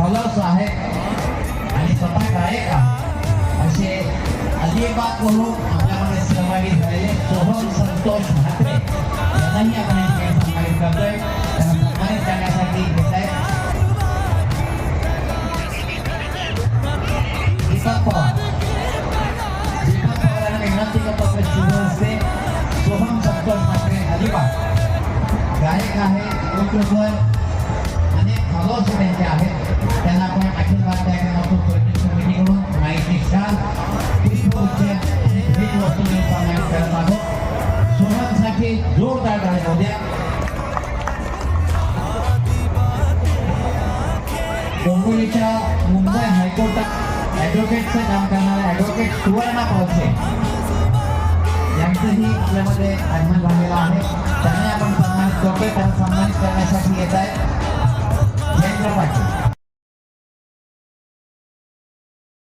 Followers आहेत आणि स्वतः गायक आहेत असे अलिबाग वरून आपल्यामध्ये सहभागी झालेले सोहम संतोष म्हात्रे यांनाही आपण सन्मानित करतोय. त्यांना सन्मानित करण्यासाठी घेत आहे दीपक पवार. दीपक पवारांना विनंती करतो आपल्या शुभ हस्ते सोहम संतोष म्हात्रे अलिबाग गायक आहे, यूट्यूबर अनेक फॉलोअर्स त्यांचे आहेत. त्यांना आपण अखिल भारतीय मातृत्व समितीकडून माहिती शाल पुष्पगुच्छ आणि भेटवस्तू देऊन सन्मानित करत आहोत. सोहमसाठी जोरदार टाळ्या होऊ द्या. डोंबिवलीच्या मुंबई हायकोर्टात ॲडव्होकेटचं काम करणारे ॲडव्होकेट सुवर्णा पावसे यांचंही आपल्यामध्ये आगमन झालेलं आहे. त्यांना आपण सन्मानित करतोय. त्यांना सन्मानित करण्यासाठी येत आहे जयेंद्र पाटील.